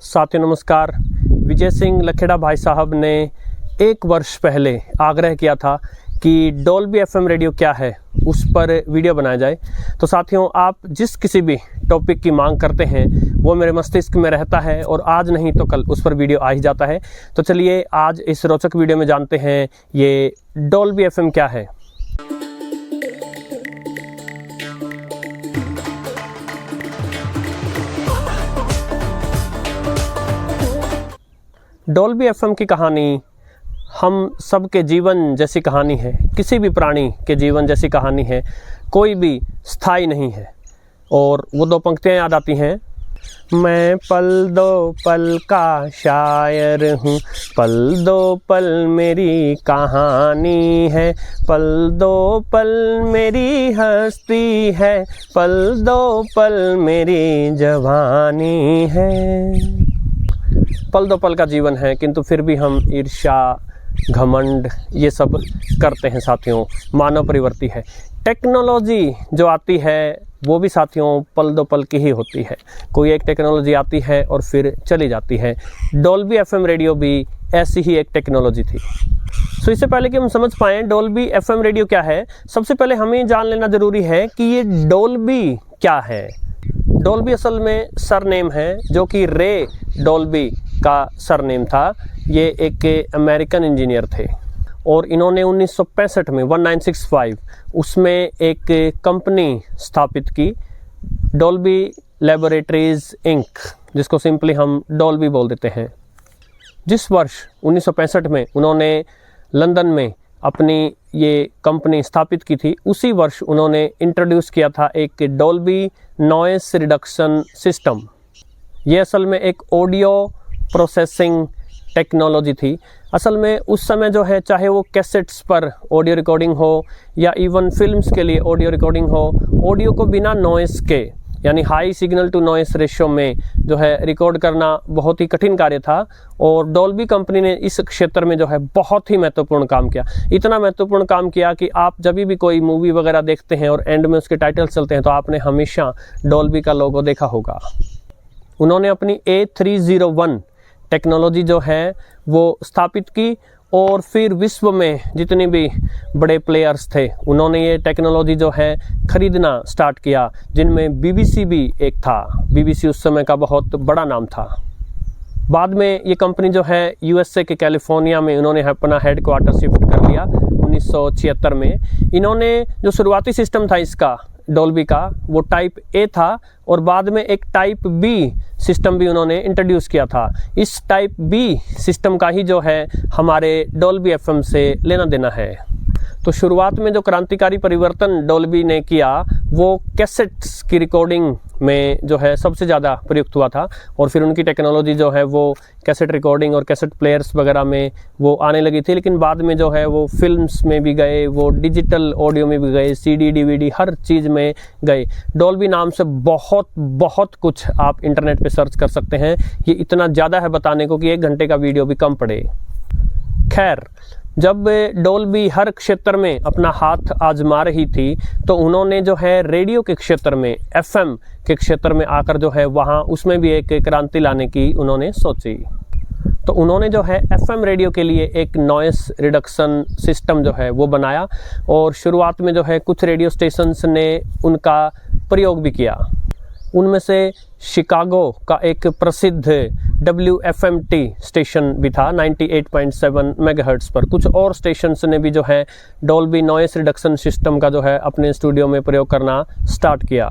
साथियों नमस्कार। विजय सिंह लखेड़ा भाई साहब ने 1 वर्ष पहले आग्रह किया था कि डॉल्बी एफएम रेडियो क्या है, उस पर वीडियो बनाया जाए। तो साथियों, आप जिस किसी भी टॉपिक की मांग करते हैं वो मेरे मस्तिष्क में रहता है और आज नहीं तो कल उस पर वीडियो आ ही जाता है। तो चलिए आज इस रोचक वीडियो में जानते हैं ये डॉल्बी एफएम क्या है। डॉल्बी एफएम की कहानी हम सबके जीवन जैसी कहानी है, किसी भी प्राणी के जीवन जैसी कहानी है, कोई भी स्थायी नहीं है। और वो 2 पंक्तियाँ याद आती हैं, मैं पल दो पल का शायर हूँ, पल दो पल मेरी कहानी है, पल दो पल मेरी हस्ती है, पल दो पल मेरी जवानी है। पल दो पल का जीवन है, किंतु फिर भी हम ईर्ष्या घमंड ये सब करते हैं। साथियों, मानव प्रवृत्ति है। टेक्नोलॉजी जो आती है वो भी साथियों पल दो पल की ही होती है। कोई एक टेक्नोलॉजी आती है और फिर चली जाती है। डॉल्बी एफएम रेडियो भी ऐसी ही एक टेक्नोलॉजी थी। तो इससे पहले कि हम समझ पाएँ डॉल्बी एफएम रेडियो क्या है, सबसे पहले हमें जान लेना ज़रूरी है कि ये डॉल्बी क्या है। डॉल्बी असल में सरनेम है, जो कि रे डॉल्बी का सरनेम था। ये एक अमेरिकन इंजीनियर थे और इन्होंने 1965 में 1965 उसमें एक कंपनी स्थापित की, डॉल्बी लैबोरेटरीज इंक, जिसको सिंपली हम डॉल्बी बोल देते हैं। जिस वर्ष 1965 में उन्होंने लंदन में अपनी ये कंपनी स्थापित की थी, उसी वर्ष उन्होंने इंट्रोड्यूस किया था एक डॉल्बी नॉइस रिडक्शन सिस्टम। ये असल में एक ऑडियो प्रोसेसिंग टेक्नोलॉजी थी। असल में उस समय जो है, चाहे वो कैसेट्स पर ऑडियो रिकॉर्डिंग हो या इवन फिल्म्स के लिए ऑडियो रिकॉर्डिंग हो, ऑडियो को बिना नॉइस के यानी high signal to noise ratio में जो है रिकॉर्ड करना बहुत ही कठिन कार्य था। और डॉल्बी कंपनी ने इस क्षेत्र में जो है बहुत ही महत्वपूर्ण काम किया। इतना महत्वपूर्ण काम किया कि आप जब भी कोई मूवी वगैरह देखते हैं और एंड में उसके टाइटल चलते हैं तो आपने हमेशा डॉल्बी का लोगो देखा होगा। उन्होंने अपनी A301 टेक्नोलॉजी जो है वो स्थापित की और फिर विश्व में जितने भी बड़े प्लेयर्स थे उन्होंने ये टेक्नोलॉजी जो है खरीदना स्टार्ट किया, जिनमें BBC भी एक था। BBC उस समय का बहुत बड़ा नाम था। बाद में ये कंपनी जो है USA के कैलिफोर्निया में उन्होंने अपना हेडक्वार्टर शिफ्ट कर लिया 1976 में। इन्होंने जो शुरुआती सिस्टम था इसका डॉल्बी का, वो टाइप A था और बाद में एक टाइप B सिस्टम भी उन्होंने इंट्रोड्यूस किया था। इस टाइप B सिस्टम का ही जो है हमारे डॉल्बी एफएम से लेना देना है। तो शुरुआत में जो क्रांतिकारी परिवर्तन डॉल्बी ने किया वो कैसेट्स की रिकॉर्डिंग में जो है सबसे ज़्यादा प्रयुक्त हुआ था और फिर उनकी टेक्नोलॉजी जो है वो कैसेट रिकॉर्डिंग और कैसेट प्लेयर्स वगैरह में वो आने लगी थी। लेकिन बाद में जो है वो फिल्म्स में भी गए, वो डिजिटल ऑडियो में भी गए, CD DVD हर चीज़ में गए। डॉल्बी नाम से बहुत कुछ आप इंटरनेट पे सर्च कर सकते हैं। ये इतना ज़्यादा है बताने को कि 1 घंटे का वीडियो भी कम पड़े। खैर, जब डॉल्बी हर क्षेत्र में अपना हाथ आजमा रही थी तो उन्होंने जो है रेडियो के क्षेत्र में, FM के क्षेत्र में आकर जो है वहाँ उसमें भी एक क्रांति लाने की उन्होंने सोची। तो उन्होंने जो है FM रेडियो के लिए एक नॉइस रिडक्शन सिस्टम जो है वो बनाया और शुरुआत में जो है कुछ रेडियो स्टेशंस ने उनका प्रयोग भी किया। उनमें से शिकागो का एक प्रसिद्ध WFMT स्टेशन भी था 98.7 मेगाहर्ट्ज़ पर। कुछ और स्टेशंस ने भी जो है डॉल्बी नॉइस रिडक्शन सिस्टम का जो है अपने स्टूडियो में प्रयोग करना स्टार्ट किया।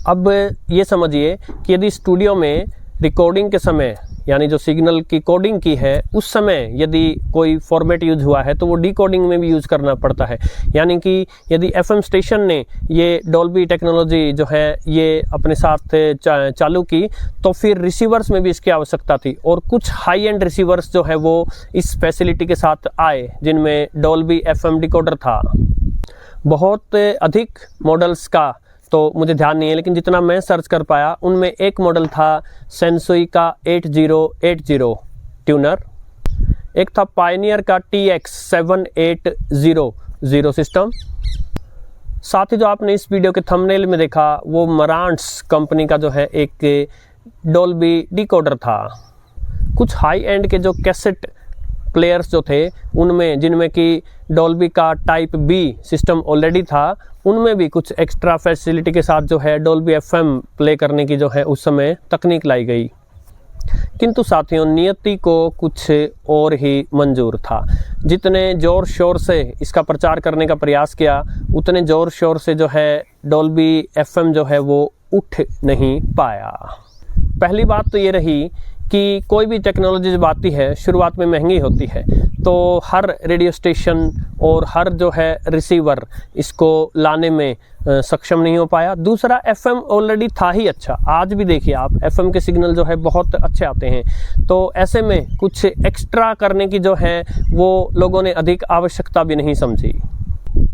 अब ये समझिए कि यदि स्टूडियो में रिकॉर्डिंग के समय यानी जो सिग्नल की कोडिंग की है उस समय यदि कोई फॉर्मेट यूज हुआ है तो वो डिकोडिंग में भी यूज़ करना पड़ता है। यानी कि यदि FM स्टेशन ने ये डॉल्बी टेक्नोलॉजी जो है ये अपने साथ चालू की तो फिर रिसीवर्स में भी इसकी आवश्यकता थी और कुछ हाई एंड रिसीवर्स जो है वो इस फैसिलिटी के साथ आए जिनमें डॉल्बी FM डिकोडर था। बहुत अधिक मॉडल्स का तो मुझे ध्यान नहीं है, लेकिन जितना मैं सर्च कर पाया उनमें एक मॉडल था सेंसुई का 8080 ट्यूनर, एक था पायनियर का TX 7800 सिस्टम, साथ ही जो आपने इस वीडियो के थंबनेल में देखा वो मरांट्स कंपनी का जो है एक डोल्बी डिकोडर था। कुछ हाई एंड के जो कैसेट प्लेयर्स जो थे उनमें, जिनमें कि डोल्बी का टाइप बी सिस्टम ऑलरेडी था, उनमें भी कुछ एक्स्ट्रा फैसिलिटी के साथ जो है डोल्बी एफएम प्ले करने की जो है उस समय तकनीक लाई गई। किंतु साथियों, नियति को कुछ और ही मंजूर था। जितने ज़ोर शोर से इसका प्रचार करने का प्रयास किया, उतने ज़ोर शोर से जो है डोल्बी एफएम जो है वो उठ नहीं पाया। पहली बात तो ये रही कि कोई भी टेक्नोलॉजी जब आती है शुरुआत में महंगी होती है, तो हर रेडियो स्टेशन और हर जो है रिसीवर इसको लाने में सक्षम नहीं हो पाया। दूसरा, एफएम ऑलरेडी था ही अच्छा। आज भी देखिए आप, एफएम के सिग्नल जो है बहुत अच्छे आते हैं। तो ऐसे में कुछ एक्स्ट्रा करने की जो है वो लोगों ने अधिक आवश्यकता भी नहीं समझी।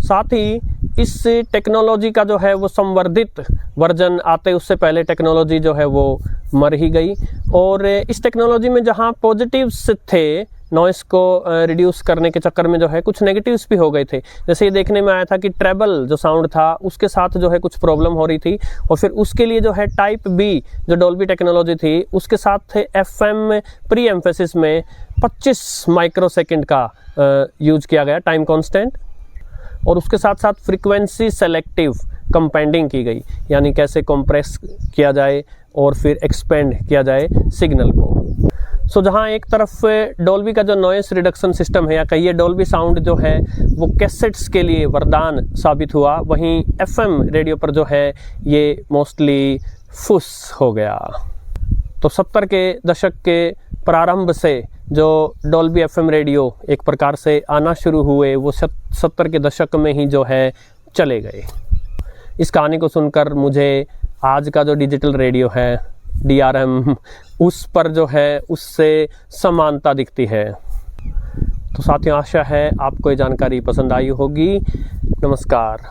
साथ ही इस टेक्नोलॉजी का जो है वो संवर्धित वर्जन आते उससे पहले टेक्नोलॉजी जो है वो मर ही गई। और इस टेक्नोलॉजी में जहाँ पॉजिटिव्स थे, नॉइस को रिड्यूस करने के चक्कर में जो है कुछ नेगेटिव्स भी हो गए थे। जैसे ये देखने में आया था कि ट्रेबल जो साउंड था उसके साथ जो है कुछ प्रॉब्लम हो रही थी, और फिर उसके लिए जो है टाइप बी जो डोल्बी टेक्नोलॉजी थी उसके साथ एफएम प्री एम्फेसिस में 25 माइक्रोसेकंड का यूज किया गया, टाइम कांस्टेंट। और उसके साथ साथ फ्रीक्वेंसी सेलेक्टिव कंपाउंडिंग की गई, यानी कैसे कंप्रेस किया जाए और फिर एक्सपेंड किया जाए सिग्नल को। सो जहाँ एक तरफ डोल्बी का जो नॉइस रिडक्शन सिस्टम है, या कहिए डोल्बी साउंड जो है वो कैसेट्स के लिए वरदान साबित हुआ, वहीं एफएम रेडियो पर जो है ये मोस्टली फुस हो गया। तो 70 के दशक के प्रारंभ से जो डोल्बी एफएम रेडियो एक प्रकार से आना शुरू हुए, वो 70 के दशक में ही जो है चले गए। इस कहानी को सुनकर मुझे आज का जो डिजिटल रेडियो है DRM, उस पर जो है उससे समानता दिखती है। तो साथियों, आशा है आपको ये जानकारी पसंद आई होगी। नमस्कार।